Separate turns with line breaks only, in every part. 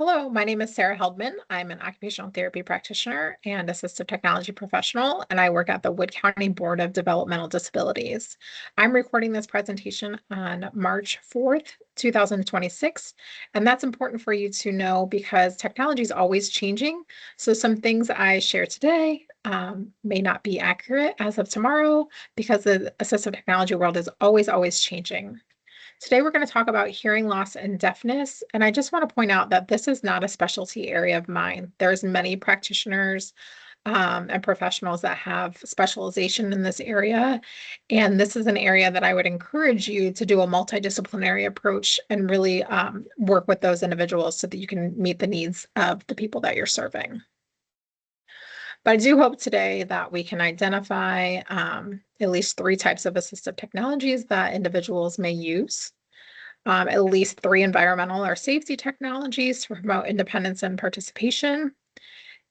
Hello, my name is Sarah Heldman. I'm an occupational therapy practitioner and assistive technology professional, and I work at the Wood County Board of Developmental Disabilities. I'm recording this presentation on March 4th, 2026, and that's important for you to know because technology is always changing. So some things I share today may not be accurate as of tomorrow because the assistive technology world is always changing. Today, we're going to talk about hearing loss and deafness. And I just want to point out that this is not a specialty area of mine. There's many practitioners and professionals that have specialization in this area. And this is an area that I would encourage you to do a multidisciplinary approach and really work with those individuals so that you can meet the needs of the people that you're serving. But I do hope today that we can identify at least 3 types of assistive technologies that individuals may use. At least 3 environmental or safety technologies to promote independence and participation,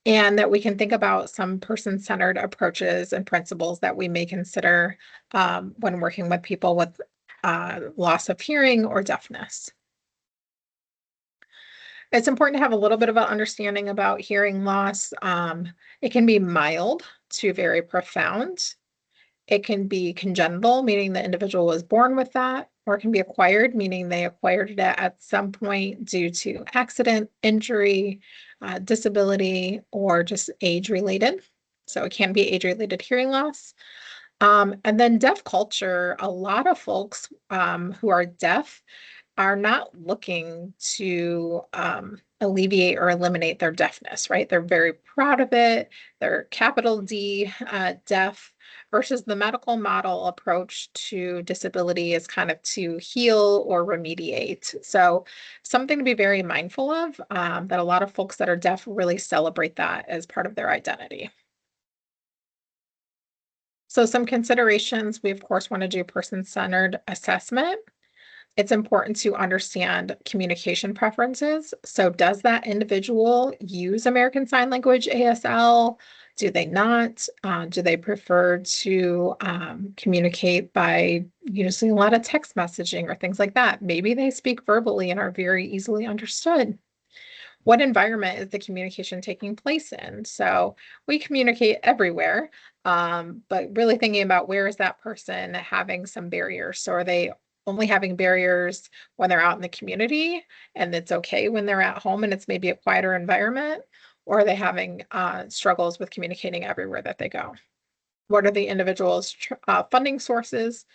and that we can think about some person-centered approaches and principles that we may consider when working with people with loss of hearing or deafness. It's important to have a little bit of an understanding about hearing loss. It can be mild to very profound. It can be congenital, meaning the individual was born with that, or it can be acquired, meaning they acquired it at some point due to accident, injury, disability, or just age-related. So it can be age-related hearing loss. And then deaf culture, a lot of folks who are deaf are not looking to alleviate or eliminate their deafness, right? They're very proud of it. They're capital D deaf versus the medical model approach to disability is kind of to heal or remediate. So something to be very mindful of, that a lot of folks that are deaf really celebrate that as part of their identity. So some considerations, we of course want to do person-centered assessment. It's important to understand communication preferences. So does that individual use American Sign Language ASL? Do they not? Do they prefer to communicate by using a lot of text messaging or things like that? Maybe they speak verbally and are very easily understood. What environment is the communication taking place in? So we communicate everywhere, but really thinking about where is that person having some barriers? So are they only having barriers when they're out in the community and it's okay when they're at home and it's maybe a quieter environment? Or are they having struggles with communicating everywhere that they go? What are the individual's funding sources?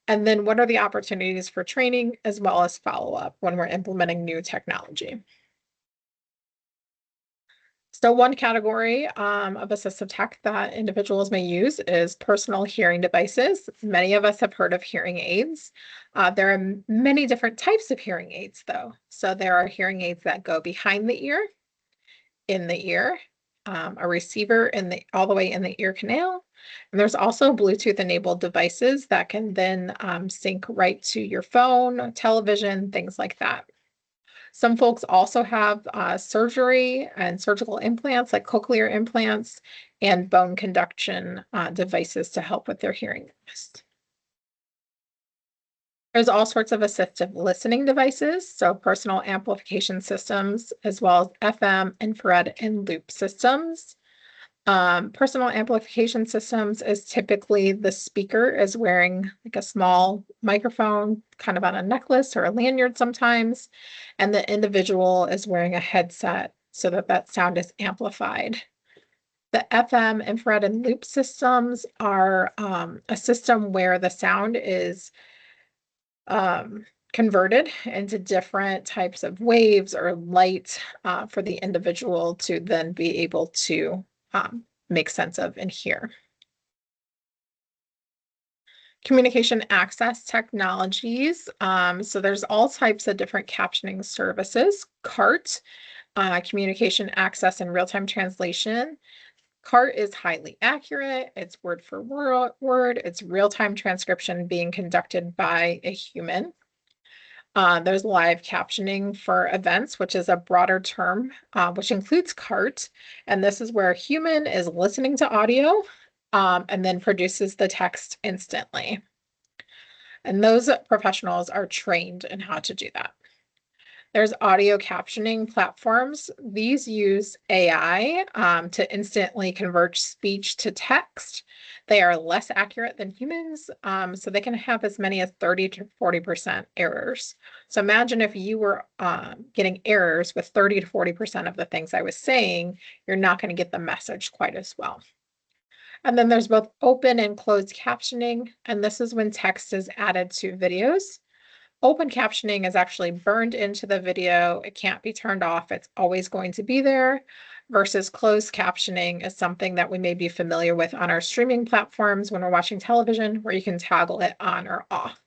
And then what are the opportunities for training as well as follow-up when we're implementing new technology? So one category of assistive tech that individuals may use is personal hearing devices. Many of us have heard of hearing aids. There are many different types of hearing aids, though. So there are hearing aids that go behind the ear, in the ear, a receiver all the way in the ear canal. And there's also Bluetooth-enabled devices that can then sync right to your phone, television, things like that. Some folks also have surgery and surgical implants like cochlear implants and bone conduction devices to help with their hearing loss. There's all sorts of assistive listening devices, so personal amplification systems, as well as FM, infrared, and loop systems. Personal amplification systems is typically the speaker is wearing like a small microphone kind of on a necklace or a lanyard sometimes, and the individual is wearing a headset so that that sound is amplified. The FM, infrared, and loop systems are a system where the sound is converted into different types of waves or light for the individual to then be able to make sense of and hear. Communication access technologies. So there's all types of different captioning services. CART, communication access and real-time translation. CART is highly accurate. It's word for word. It's real-time transcription being conducted by a human. There's live captioning for events, which is a broader term, which includes CART. And this is where a human is listening to audio and then produces the text instantly. And those professionals are trained in how to do that. There's audio captioning platforms. These use AI to instantly convert speech to text. They are less accurate than humans, so they can have as many as 30 to 40% errors. So imagine if you were getting errors with 30 to 40% of the things I was saying, you're not going to get the message quite as well. And then there's both open and closed captioning, and this is when text is added to videos. Open captioning is actually burned into the video. It can't be turned off. It's always going to be there. Versus closed captioning is something that we may be familiar with on our streaming platforms when we're watching television, where you can toggle it on or off.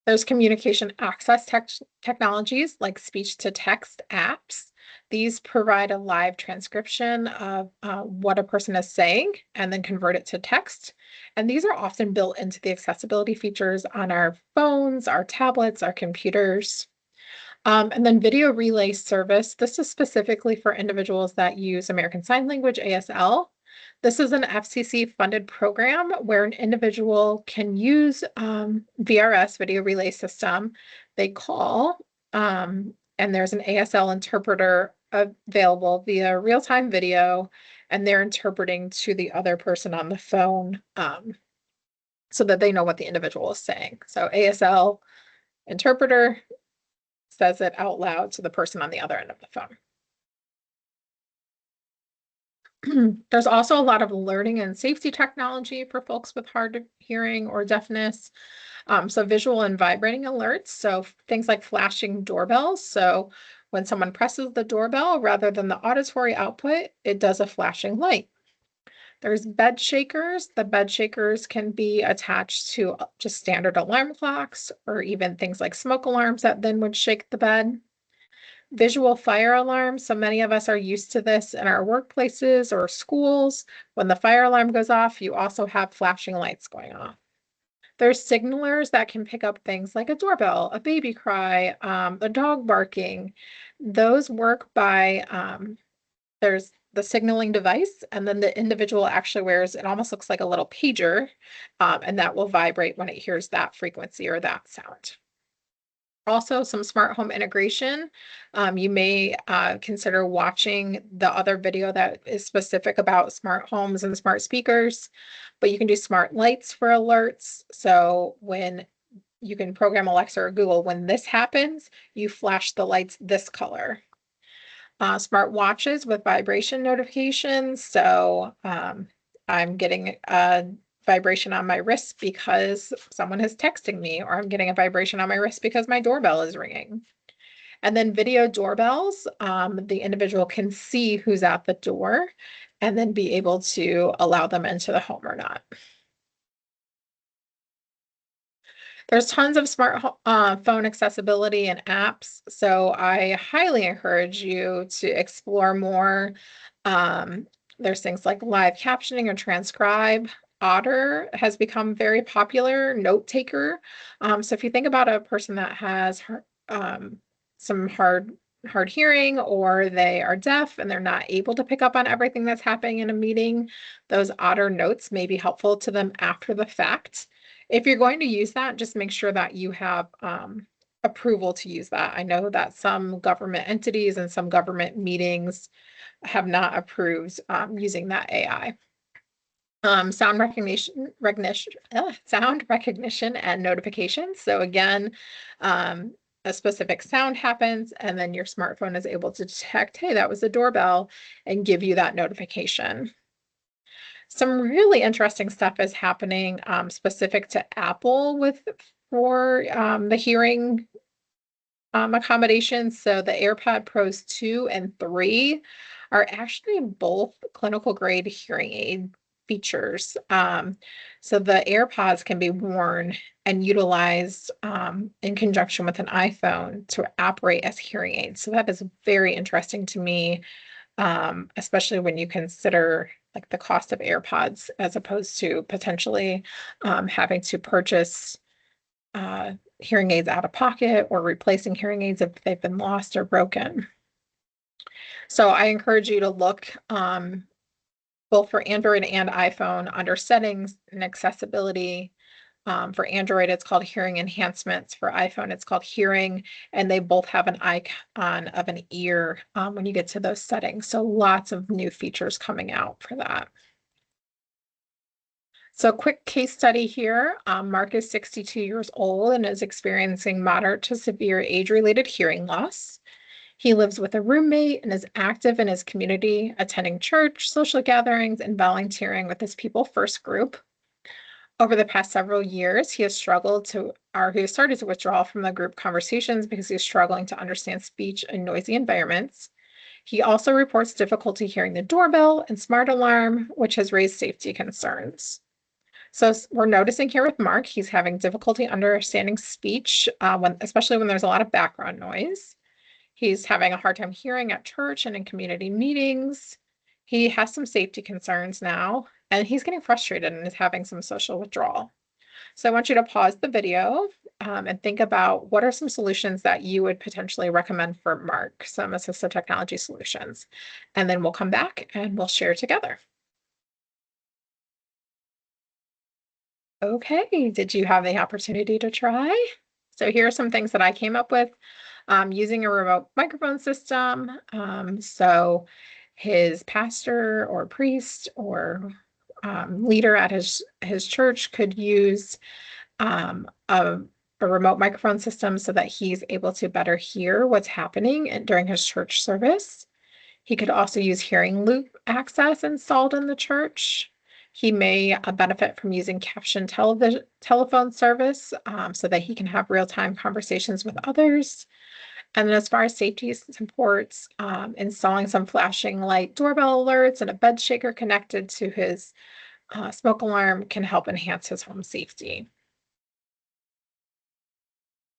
There's communication access technologies like speech to text apps. These provide a live transcription of what a person is saying and then convert it to text. And these are often built into the accessibility features on our phones, our tablets, our computers. And then video relay service. This is specifically for individuals that use American Sign Language, ASL. This is an FCC funded program where an individual can use VRS, video relay system. They call, and there's an ASL interpreter available via real-time video, and they're interpreting to the other person on the phone so that they know what the individual is saying. So ASL interpreter says it out loud to the person on the other end of the phone. There's also a lot of learning and safety technology for folks with hard hearing or deafness. So visual and vibrating alerts. So things like flashing doorbells. So when someone presses the doorbell, rather than the auditory output, it does a flashing light. There's bed shakers. The bed shakers can be attached to just standard alarm clocks or even things like smoke alarms that then would shake the bed. Visual fire alarms. So many of us are used to this in our workplaces or schools. When the fire alarm goes off, you also have flashing lights going off. There's signalers that can pick up things like a doorbell, a baby cry, a dog barking. Those work by, there's the signaling device, and then the individual actually wears, it almost looks like a little pager, and that will vibrate when it hears that frequency or that sound. Also, some smart home integration. You may consider watching the other video that is specific about smart homes and smart speakers, but you can do smart lights for alerts. So when you can program Alexa or Google, when this happens, you flash the lights this color. Smart watches with vibration notifications. So I'm getting a vibration on my wrist because someone is texting me, or I'm getting a vibration on my wrist because my doorbell is ringing. And then video doorbells, the individual can see who's at the door and then be able to allow them into the home or not. There's tons of smart phone accessibility and apps, so I highly encourage you to explore more. There's things like live captioning or transcribe. Otter has become very popular, note taker. So if you think about a person that has some hard hearing, or they are deaf and they're not able to pick up on everything that's happening in a meeting, those Otter notes may be helpful to them after the fact. If you're going to use that, just make sure that you have approval to use that. I know that some government entities and some government meetings have not approved using that AI. Sound recognition and notifications. So again, a specific sound happens, and then your smartphone is able to detect, hey, that was the doorbell, and give you that notification. Some really interesting stuff is happening specific to Apple for the hearing accommodations. So the AirPod Pros 2 and 3 are actually both clinical grade hearing aid features. So the AirPods can be worn and utilized in conjunction with an iPhone to operate as hearing aids. So that is very interesting to me, especially when you consider like the cost of AirPods as opposed to potentially having to purchase hearing aids out of pocket or replacing hearing aids if they've been lost or broken. So I encourage you to look both for Android and iPhone under settings and accessibility For Android, it's called Hearing Enhancements. For iPhone, it's called Hearing, and they both have an icon of an ear when you get to those settings. So lots of new features coming out for that. So quick case study here. Mark is 62 years old and is experiencing moderate to severe age-related hearing loss. He lives with a roommate and is active in his community, attending church, social gatherings, and volunteering with his People First group. Over the past several years, he has started to withdraw from the group conversations because he's struggling to understand speech in noisy environments. He also reports difficulty hearing the doorbell and smart alarm, which has raised safety concerns. So we're noticing here with Mark, he's having difficulty understanding speech, especially when there's a lot of background noise. He's having a hard time hearing at church and in community meetings. He has some safety concerns now, and he's getting frustrated and is having some social withdrawal. So I want you to pause the video and think about what are some solutions that you would potentially recommend for Mark, some assistive technology solutions. And then we'll come back and we'll share together. Okay, did you have the opportunity to try? So here are some things that I came up with using a remote microphone system. So his pastor or priest or leader at his church could use a remote microphone system so that he's able to better hear what's happening during his church service. He could also use hearing loop access installed in the church. He may benefit from using captioned telephone service so that he can have real-time conversations with others. And then as far as safety supports, installing some flashing light doorbell alerts and a bed shaker connected to his smoke alarm can help enhance his home safety.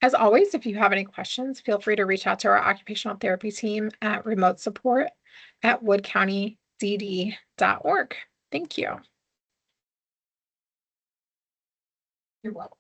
As always, if you have any questions, feel free to reach out to our occupational therapy team at remote support at woodcountyd.org. Thank you. You're welcome.